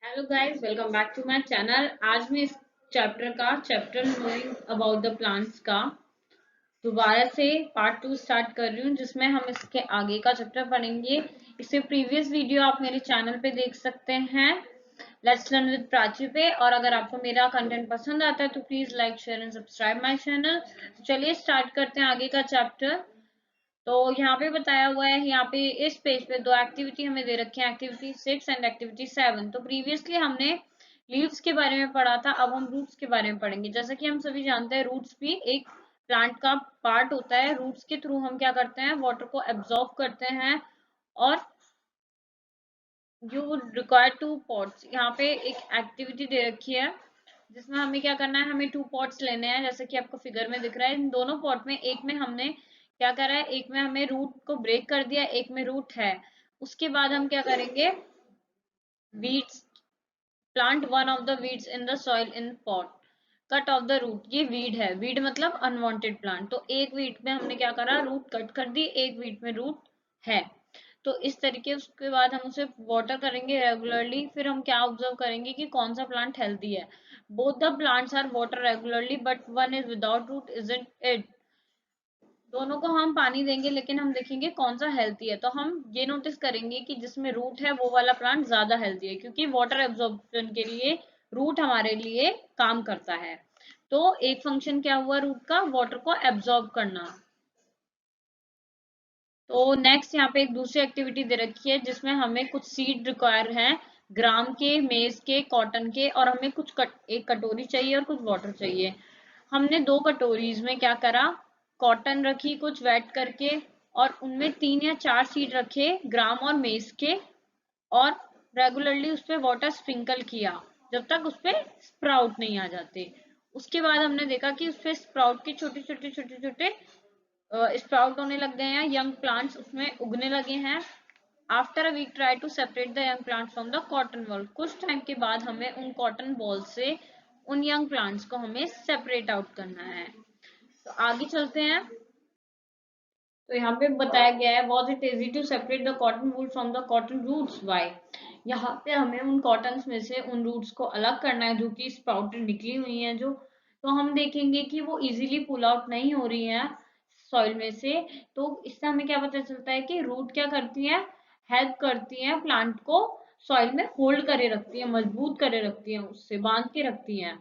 Hello guys, welcome back to my channel. आज मैं इस chapter knowing about the plants का दोबारा से पार्ट 2 स्टार्ट कर रही हूँ, जिसमें हम इसके आगे का चैप्टर पढ़ेंगे। इससे प्रीवियस वीडियो आप मेरे चैनल पे देख सकते हैं, लेट्स लर्न विद प्राची पे। और अगर आपको मेरा कंटेंट पसंद आता है तो please like, share and subscribe my channel. तो चलिए स्टार्ट करते हैं आगे का चैप्टर। तो यहाँ पे बताया हुआ है, यहाँ पे इस पेज पे दो एक्टिविटी हमें दे रखी है, एक्टिविटी 6 एंड एक्टिविटी 7। तो प्रीवियसली हमने लीव्स के बारे में पढ़ा था, अब हम रूट्स के बारे में पढ़ेंगे। जैसा कि हम सभी जानते हैं, रूट्स भी एक प्लांट का पार्ट होता है। रूट्स के थ्रू हम क्या करते हैं, वाटर को एब्जॉर्ब करते हैं। और यू रिक्वायर 2 पॉट्स। यहाँ पे एक एक्टिविटी दे रखी है जिसमें हमें क्या करना है, हमें 2 पॉट्स लेने हैं, जैसे कि आपको फिगर में दिख रहा है। इन दोनों पॉट में, एक में हमने क्या करा है, एक में हमें रूट को ब्रेक कर दिया, एक में रूट है। उसके बाद हम क्या करेंगे, weeds plant one of the weeds in the soil in pot, cut off the root. ये वीड है, वीड मतलब अनवांटेड प्लांट। तो एक वीड में हमने क्या करा, रूट कट कर दी, एक वीड में रूट है। तो इस तरीके, उसके बाद हम उसे वाटर करेंगे रेगुलरली। फिर हम क्या ऑब्जर्व करेंगे कि कौन सा प्लांट हेल्दी है। Both the plants are water regularly but one is without root, isn't it. दोनों को हम पानी देंगे, लेकिन हम देखेंगे कौन सा हेल्थी है। तो हम ये नोटिस करेंगे कि जिसमें रूट है वो वाला प्लांट ज्यादा हेल्थी है, क्योंकि वाटर एब्जॉर्प्शन के लिए रूट हमारे लिए काम करता है। तो एक फंक्शन क्या हुआ रूट का, वाटर को एब्जॉर्ब करना। तो नेक्स्ट यहाँ पे एक दूसरी एक्टिविटी दे रखी है, जिसमें हमें कुछ सीड रिक्वायर है, ग्राम के, मेज के, कॉटन के। और हमें एक कटोरी चाहिए और कुछ वाटर चाहिए। हमने 2 कटोरीज में क्या करा, कॉटन रखी कुछ वेट करके, और उनमें 3 या 4 सीड रखे ग्राम और मेज के। और रेगुलरली उस पर वाटर स्प्रिंकल किया जब तक उस पर स्प्राउट नहीं आ जाते। उसके बाद हमने देखा कि उस पर स्प्राउट के छोटे छोटे छोटे छोटे स्प्राउट होने लग गए हैं, यंग प्लांट्स उसमें उगने लगे हैं। After a week try to separate the young plants from the cotton ball. कुछ टाइम के बाद हमें उन कॉटन बॉल से उन यंग प्लांट्स को हमें सेपरेट आउट करना है। तो आगे चलते हैं। तो यहाँ पे बताया गया है, was it easy to separate the cotton wool from the cotton roots, why. यहाँ पे हमें उन कॉटन में से उन रूट्स को अलग करना है जो कि स्प्राउटेड निकली हुई हैं जो। तो हम देखेंगे कि वो इजीली पुल आउट नहीं हो रही हैं सॉइल में से। तो इससे हमें क्या पता चलता है कि रूट क्या करती है, हेल्प करती है प्लांट को सॉइल में होल्ड करे रखती है, मजबूत करे रखती है, उससे बांध के रखती है।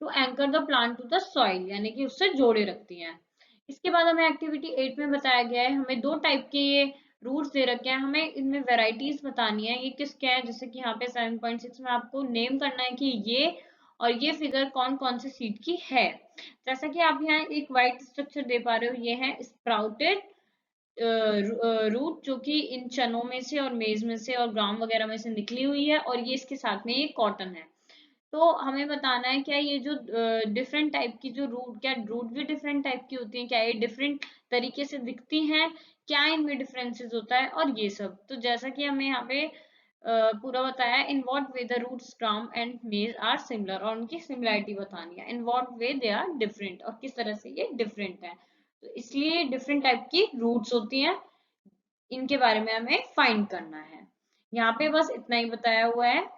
To anchor the plant to the soil, यानी कि उससे जोड़े रखती हैं। इसके बाद हमें एक्टिविटी 8 में बताया गया है, हमें 2 टाइप के ये रूट्स दे रखे हैं, हमें इनमें वेराइटीज बतानी है, ये किसके हैं। जैसे कि यहाँ पे 7.6 में आपको नेम करना है कि ये और ये फिगर कौन कौन से सीड की है। जैसा कि आप यहाँ एक वाइट स्ट्रक्चर दे पा रहे हो, ये है स्प्राउटेड रूट, जो कि इन चनों में से और मेज में से और ग्राम वगैरह में से निकली हुई है, और ये इसके साथ में ये कॉटन है। तो हमें बताना है, क्या ये जो डिफरेंट टाइप की जो रूट, क्या रूट भी डिफरेंट टाइप की होती है, क्या ये डिफरेंट तरीके से दिखती हैं, क्या इनमें डिफरेंसेस होता है, और ये सब। तो जैसा कि हमें यहाँ पे पूरा बताया है, in what way the roots gram and maize are similar, और उनकी सिमिलरिटी बतानी है। In what way they are different, और किस तरह से ये डिफरेंट है। तो इसलिए डिफरेंट टाइप की रूट्स होती हैं, इनके बारे में हमें फाइंड करना है। यहाँ पे बस इतना ही बताया हुआ है।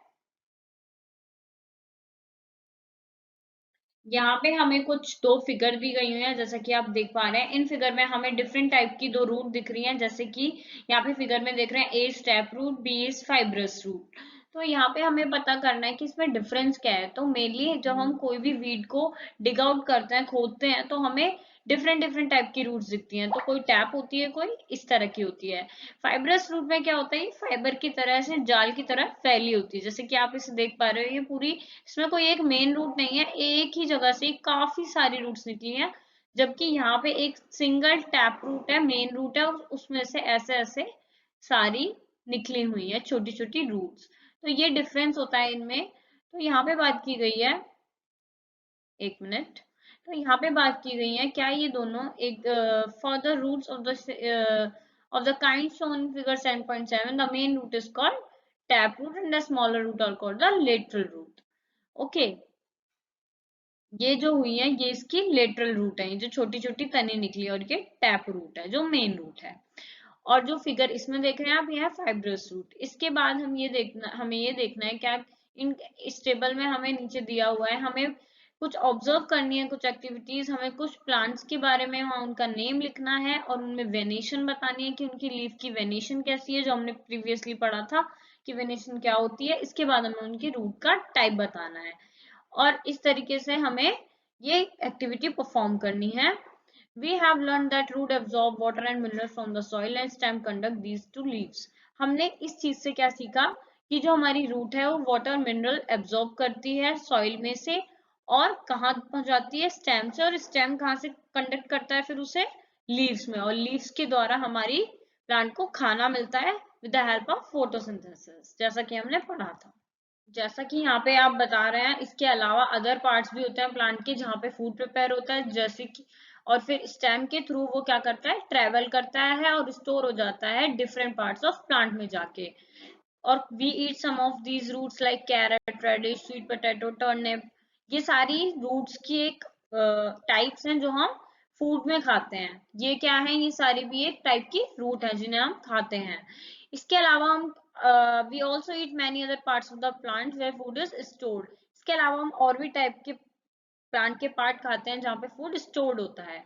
यहाँ पे हमें कुछ 2 फिगर दी गई हुई हैं, जैसा कि आप देख पा रहे हैं। इन फिगर में हमें डिफरेंट टाइप की 2 रूट दिख रही हैं, जैसे कि यहाँ पे फिगर में देख रहे हैं, A step root, B is fibrous root. तो यहाँ पे हमें पता करना है कि इसमें डिफरेंस क्या है। तो मेनली जब हम कोई भी वीड को डिग आउट करते हैं, खोदते हैं, तो हमें डिफरेंट डिफरेंट टाइप की रूट्स दिखती हैं। तो कोई टैप होती है, कोई इस तरह की होती है। फाइब्रस रूट में क्या होता है, फाइबर की तरह से, जाल की तरह फैली होती है, जैसे कि आप इसे देख पा रहे हो। ये पूरी, इसमें कोई एक मेन रूट नहीं है, एक ही जगह से काफी सारी रूट्स निकली हैं। जबकि यहाँ पे एक सिंगल टैप रूट है, मेन रूट है, और उसमें से ऐसे ऐसे सारी निकली हुई है छोटी छोटी रूट्स। तो ये डिफरेंस होता है इनमें। तो यहाँ पे बात की गई है, एक मिनट। तो यहाँ पे बात की गई है, क्या ये दोनों एक, for the roots of the kind shown in figure 7.7, the main root is called tap root and the smaller root are called the lateral root. Okay, ये जो हुई है ये इसकी लेटरल रूट है, ये जो छोटी छोटी तने निकली है, और ये टैप रूट है जो मेन रूट है। और जो फिगर इसमें देख रहे हैं आप, ये है फाइब्रस रूट। इसके बाद हमें ये देखना है, क्या इन इस टेबल में हमें नीचे दिया हुआ है, हमें कुछ ऑब्जर्व करनी है, कुछ एक्टिविटीज, हमें कुछ प्लांट्स के बारे में वहाँ उनका नेम लिखना है और उनमें वेनेशन बतानी है कि उनकी लीफ की वेनेशन कैसी है, जो हमने प्रीवियसली पढ़ा था कि वेनेशन क्या होती है। इसके बाद हमें उनकी रूट का टाइप बताना है और इस तरीके से हमें ये एक्टिविटी परफॉर्म करनी है। We have learned that root absorb water and minerals from the soil and stem conduct these to leaves. हमने इस चीज से क्या सीखा कि जो हमारी रूट है वो वाटर मिनरल एब्जॉर्ब करती है सॉइल में से और कहाँ पहुंचाती है, स्टेम से, और स्टेम कहाँ से कंडक्ट करता है फिर उसे लीव्स में, और लीव्स के द्वारा हमारी प्लांट को खाना मिलता है with the help of photosynthesis, जैसा कि हमने पढ़ा था। जैसा कि यहाँ पे आप बता रहे हैं, इसके अलावा अदर पार्ट्स भी होते हैं प्लांट के जहाँ पे फूड प्रिपेयर होता है, जैसे कि और फिर स्टेम के थ्रू वो क्या करता है, ट्रेवल करता है और स्टोर हो जाता है डिफरेंट पार्ट्स ऑफ प्लांट में जाके। और we eat some of these roots like carrot, radish, sweet potato, turnip. ये सारी रूट्स की एक टाइप्स हैं जो हम फूड में खाते हैं। ये क्या है, ये सारी भी एक टाइप की रूट है जिन्हें हम खाते हैं। इसके अलावा हम we also eat many other parts of the plant where food is stored. इसके अलावा हम और भी टाइप के प्लांट के पार्ट खाते हैं जहाँ पे फूड स्टोर्ड होता है।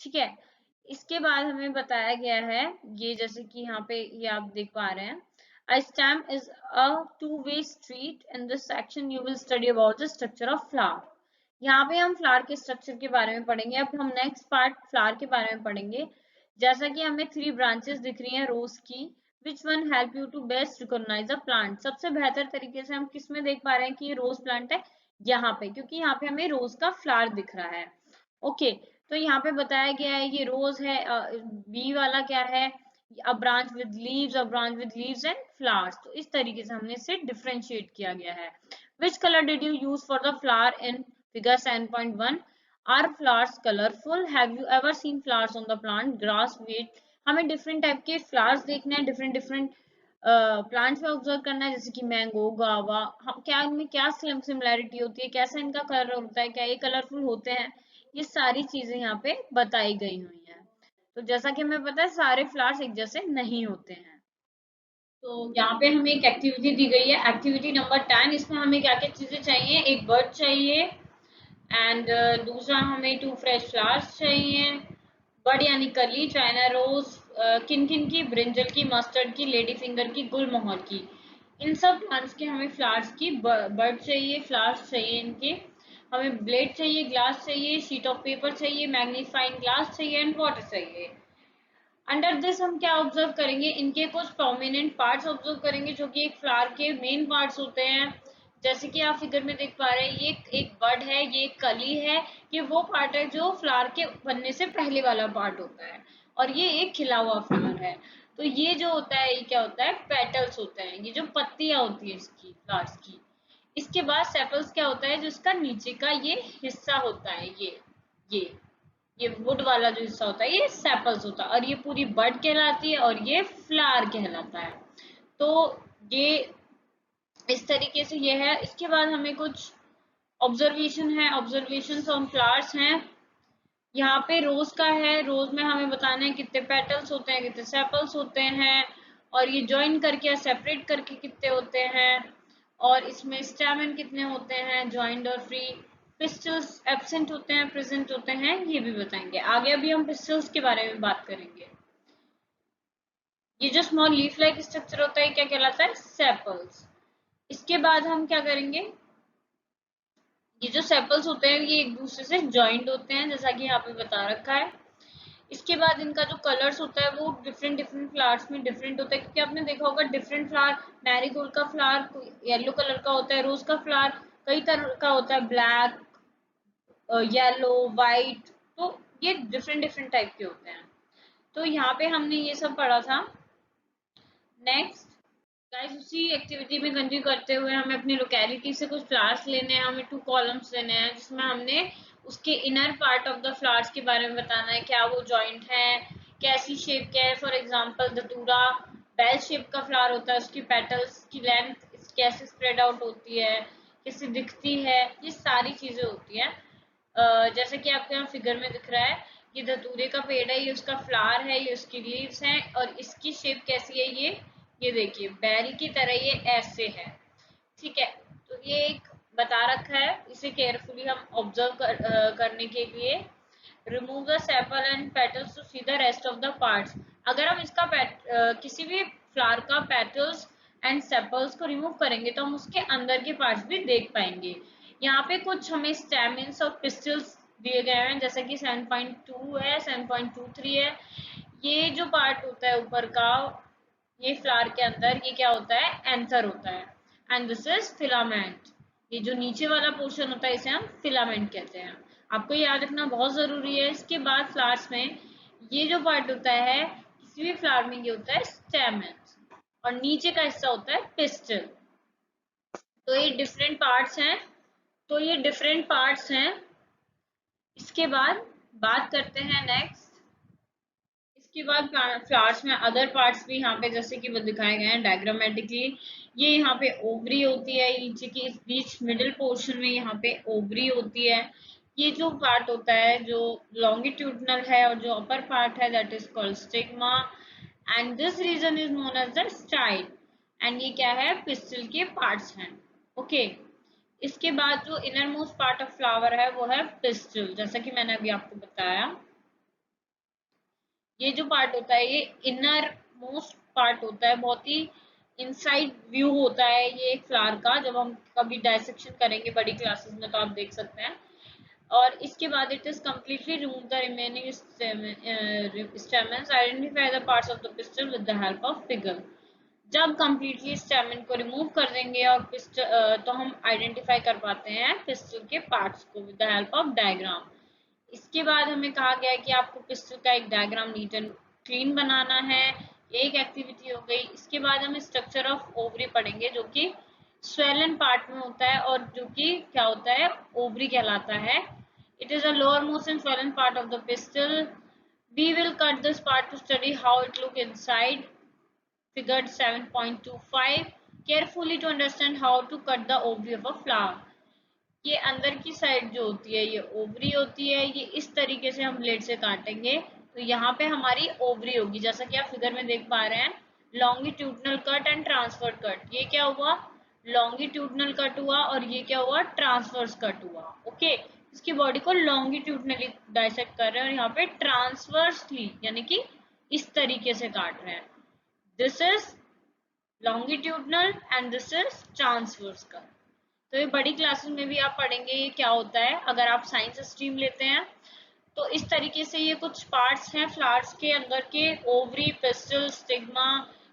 ठीक है, इसके बाद हमें बताया गया है, ये जैसे कि यहाँ पे ये आप देख पा रहे हैं, a stem is a two-way street. In this section you will study about the structure of flower. यहाँ पे हम फ्लावर के स्ट्रक्चर के बारे में पढ़ेंगे। अब हम नेक्स्ट पार्ट फ्लावर के बारे में पढ़ेंगे। जैसा कि हमें 3 ब्रांचेस दिख रही हैं रोज की, which one help you to best recognise the plant. सबसे बेहतर तरीके से हम किस में देख पा रहे हैं कि ये रोज प्लांट है, यहाँ पे, क्योंकि यहाँ पे हमें रोज का फ्लावर दिख रहा है। ओके, तो यहाँ पे बताया गया है ये रोज है। बी वाला क्या है, a branch with leaves, a branch with leaves and flowers। तो इस तरीके से हमने इसे डिफरेंशिएट किया गया है। Which color did you use for the flower in figure 7.1? Are flowers colorful? Have you ever seen flowers on the plant? Grass, wheat। हमें डिफरेंट टाइप के फ्लावर्स देखने हैं, डिफरेंट डिफरेंट प्लांट्स में ऑब्जर्व करना है, जैसे कि मैंगो, गावा। हम क्या इनमें क्या सिमिलैरिटी होती है, कैसा इनका कलर होता है, क्या ये कलरफुल होते हैं, ये सारी चीजें यहाँ पे बताई गई हुई हैं। तो जैसा कि हमें पता है सारे फ्लावर्स एक जैसे नहीं होते हैं। तो यहाँ पे हमें एक एक्टिविटी दी गई है, एक्टिविटी नंबर 10। इसमें हमें क्या क्या चीजें चाहिए, एक बर्ड चाहिए एंड दूसरा हमें 2 फ्रेश फ्लावर्स चाहिए। बर्ड यानी कली, चाइना रोज, किन किन की, ब्रिंजल की, मस्टर्ड की, लेडी फिंगर की, गुलमोहर की। इन सब प्लांट्स के हमें फ्लावर्स की बर्ड चाहिए, फ्लावर्स चाहिए इनके। हमें ब्लेड चाहिए, ग्लास चाहिए, शीट ऑफ पेपर चाहिए, मैग्नीफाइंग ग्लास चाहिए एंड वाटर चाहिए। अंडर दिस हम क्या ऑब्जर्व करेंगे, इनके कुछ प्रोमिनेंट पार्ट्स ऑब्जर्व करेंगे जो कि एक फ्लावर के मेन पार्ट्स होते हैं। जैसे कि आप फिगर में देख पा रहे हैं, ये एक बड है, ये एक कली है, ये वो पार्ट है जो फ्लावर के बनने से पहले वाला पार्ट होता है, और ये एक खिला हुआ फ्लावर है। तो ये जो होता है, ये क्या होता है, पेटल्स होते हैं, ये जो पत्तियां होती है इसकी, फ्लावर्स की। इसके बाद सेपल्स क्या होता है, जो इसका नीचे का ये हिस्सा होता है, ये ये वुड वाला जो हिस्सा होता है ये सेपल्स होता है, और ये पूरी बड कहलाती है और ये फ्लावर कहलाता है। तो ये इस तरीके से ये है। इसके बाद हमें कुछ ऑब्जर्वेशन है, ऑब्जर्वेशन ऑन फ्लावर्स हैं। यहाँ पे रोज का है, रोज में हमें बताना है कितने पेटल्स होते हैं, कितने सेपल्स होते हैं, और ये ज्वाइन करके या सेपरेट करके कितने होते हैं, और इसमें स्टैमेन कितने होते हैं, ज्वाइंट और फ्री। पिस्टल्स एब्सेंट होते हैं, प्रेजेंट होते हैं, ये भी बताएंगे आगे। अभी हम पिस्टल्स के बारे में बात करेंगे। ये जो स्मॉल लीफ लाइक स्ट्रक्चर होता है क्या कहलाता है, सेपल्स। इसके बाद हम क्या करेंगे, ये जो सेपल्स होते हैं ये एक दूसरे से ज्वाइंट होते हैं, जैसा कि यहाँ पे बता रखा है। इसके बाद इनका जो कलर्स होता है वो डिफरेंट डिफरेंट फ्लावर्स में डिफरेंट होता है, क्योंकि आपने देखा होगा डिफरेंट फ्लावर, मैरीगोल्ड का फ्लावर येलो कलर का होता है, रोज का फ्लावर कई तरह का होता है, ब्लैक, येलो, वाइट। तो ये डिफरेंट डिफरेंट टाइप के होते हैं। तो यहाँ पे हमने ये सब पढ़ा था। नेक्स्ट गाइस, उसी एक्टिविटी में कंटिन्यू करते हुए हमें अपनी लोकेलिटी से कुछ फ्लावर्स लेने हैं, हमें 2 कॉलम्स लेने हैं, जिसमें हमने उसके inner part of the flowers के बारे में बताना है, क्या वो जॉइंट है, कैसी शेप क्या है। फॉर एग्जांपल धतूरा बेल शेप का फ्लावर होता है, उसकी पेटल्स की लेंथ कैसे स्प्रेड आउट होती है, कैसे दिखती है, ये सारी चीजें होती हैं। जैसे कि आपके यहाँ फिगर में दिख रहा है, ये धतूरे का पेड़ है, ये उसका फ्लावर है, ये उसकी लीव्स हैं, और इसकी शेप कैसी है, ये देखिए बेल की तरह ये ऐसे है। ठीक है, ये एक बता रखा है, इसे केयरफुली हम ऑब्जर्व करने के लिए। Remove the sepal and petals to see the rest of the parts. अगर हम इसका किसी भी फ्लावर का पेटल्स एंड सेपल्स को रिमूव करेंगे तो हम उसके अंदर के पार्ट्स भी देख पाएंगे। यहाँ पे कुछ हमें स्टेमन्स और पिस्टल्स दिए गए हैं, जैसे कि 7.2 है, 7.23 है। ये जो पार्ट होता है ऊपर का, ये फ्लावर के अंदर, ये क्या होता है, एंथर होता है। And this is filament. ये जो नीचे वाला पोर्शन होता है इसे हम फिलामेंट कहते हैं। आपको याद रखना बहुत जरूरी है। इसके बाद फ्लावर्स में ये जो पार्ट होता है, किसी भी फ्लावर में ये होता है स्टेमन्स, और नीचे का हिस्सा होता है पिस्टल। तो ये डिफरेंट पार्ट्स हैं। इसके बाद बात करते हैं नेक्स्ट। इसके बाद फ्लावर्स में अदर पार्ट्स भी यहाँ पे जैसे कि वो दिखाए गए हैं डायग्रामेटिकली। ये यहाँ पे ओवरी होती है, नीचे की इस बीच मिडिल पोर्शन में यहाँ पे ओवरी होती है। ये जो पार्ट होता है जो लॉन्गिट्यूडनल है, और जो अपर पार्ट है that is called stigma, and this region is known as the style. एंड ये क्या है, पिस्टिल के पार्ट्स हैं। ओके इसके बाद जो inner most part of flower है वो है पिस्टिल, जैसा कि मैंने अभी आपको बताया। ये जो पार्ट होता है ये इनर मोस्ट पार्ट होता है, बहुत ही इनसाइड व्यू होता है ये एक फ्लावर का। जब हम कभी डायसेक्शन करेंगे बड़ी क्लासेस में तो आप देख सकते हैं। और इसके बाद it is completely remove the remaining stamens, identify the parts of the pistol with the help of figure. जब कम्प्लीटली स्टेमन को रिमूव कर देंगे और तो हम आइडेंटिफाई कर पाते हैं पिस्टल के पार्ट्स को with the help of diagram. इसके बाद हमें कहा गया है कि आपको पिस्टल का एक डायग्राम नीट एंड क्लीन बनाना है। एक एक्टिविटी हो गई। इसके बाद हम स्ट्रक्चर ऑफ ओवरी पढ़ेंगे, जो कि स्वेलन पार्ट में होता है और जो कि क्या होता है, ओवरी कहलाता है। It is a lower most and swollen part of the pistil. We will cut this part to study how it look inside. Figure 7.25 carefully to understand how to cut the ovary of a flower। ये अंदर की side जो होती है ये ovary होती है। ये इस तरीके से हम ब्लेड से काटेंगे तो यहाँ पे हमारी ओवरी होगी, जैसा कि आप फिगर में देख पा रहे हैं। Longitudinal cut and transfer cut. ये क्या हुआ, लॉन्गिट्यूडनल कट हुआ, और ये क्या हुआ, ट्रांसवर्स कट हुआ। ओके इसकी बॉडी को लॉन्गिट्यूडनली डाइसेक्ट कर रहे हैं और यहाँ पे ट्रांसवर्सली यानी कि इस तरीके से काट रहे हैं। This is longitudinal and this is transverse cut. तो ये बड़ी क्लासेस में भी आप पढ़ेंगे ये क्या होता है अगर आप साइंस स्ट्रीम लेते हैं। तो इस तरीके से ये कुछ पार्ट्स हैं फ्लावर्स के अंदर के, ओवरी, पिस्टल, स्टिग्मा,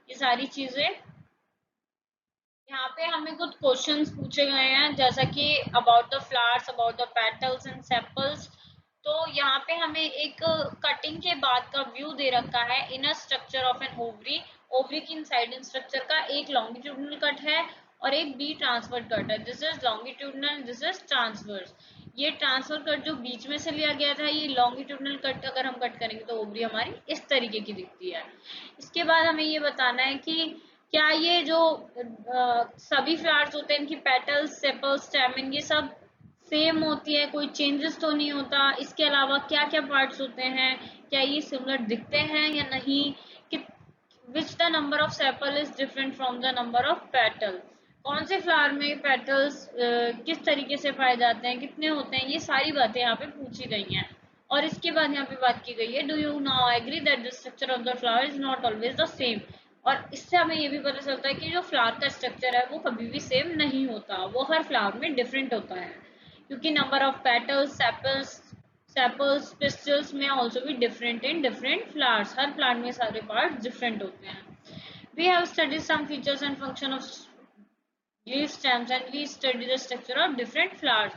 ये सारी चीजें। यहाँ पे हमें कुछ क्वेश्चंस पूछे गए हैं, जैसा कि about the flowers, about the petals and sepals. तो यहाँ पे हमें एक कटिंग के बाद का व्यू दे रखा है, inner structure of an ovary. Ovary की इनसाइड स्ट्रक्चर का एक लॉन्गिट्यूडनल कट है और एक बी ट्रांसफर कट है। This is longitudinal, this is transverse. ये ट्रांसफर कट जो बीच में से लिया गया था, ये लॉन्गिट्यूडनल कट अगर हम कट करेंगे तो ओवरी हमारी इस तरीके की दिखती है। इसके बाद हमें ये बताना है कि क्या ये जो सभी फ्लावर्स होते हैं इनकी पेटल्स, सेपल्स, स्टैमेन ये सब सेम होती है, कोई चेंजेस तो नहीं होता। इसके अलावा क्या क्या पार्ट्स होते हैं, क्या ये सिमिलर दिखते हैं या नहीं, कि which the number of sepal is different from the number of petal, कौन से फ्लावर में पेटल्स किस तरीके से पाए जाते हैं, कितने होते हैं, ये सारी बातें यहाँ पे पूछी गई हैं। और इसके बाद यहाँ पे बात की गई है, do you now agree that the structure of the flower is not always the same. और इससे हमें ये भी पता चलता है कि जो फ्लावर का स्ट्रक्चर है वो कभी भी सेम नहीं होता, वो हर फ्लावर में डिफरेंट होता है, क्योंकि number of petals, sepals, pistols में आल्सो भी different in different flowers. Her plant में सारे पार्ट्स डिफरेंट होते हैं। We have studied some features and function of leaf stems and we studied the structure of different flowers।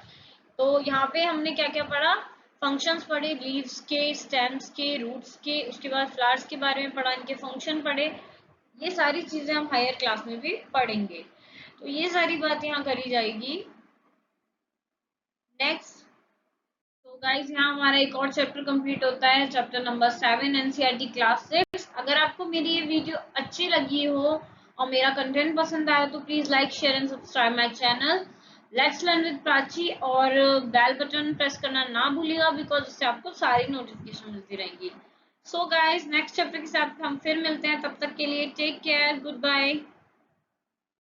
तो यहाँ पे हमने क्या क्या पढ़ा, फंक्शंस पढ़े लीव्स के, स्टेम्स के, रूट्स के, उसके बाद फ्लावर्स के बारे में पढ़ा, इनके फंक्शन पढ़े। ये सारी चीजें हम हायर क्लास में भी पढ़ेंगे, तो ये सारी बात यहाँ करी जाएगी। नेक्स्ट, तो गाइज यहाँ हमारा एक और चैप्टर कंप्लीट होता है, चैप्टर नंबर 7 एनसीईआरटी क्लास 6। अगर आपको मेरी ये वीडियो अच्छी लगी हो और मेरा कंटेंट पसंद आया तो please like, share and subscribe my channel let's learn with Prachi, और बेल बटन प्रेस करना ना भूलिएगा बिकॉज इससे आपको सारी नोटिफिकेशन मिलती रहेंगी। सो गाइज नेक्स्ट चैप्टर के साथ हम फिर मिलते हैं, तब तक के लिए टेक केयर, गुड बाय।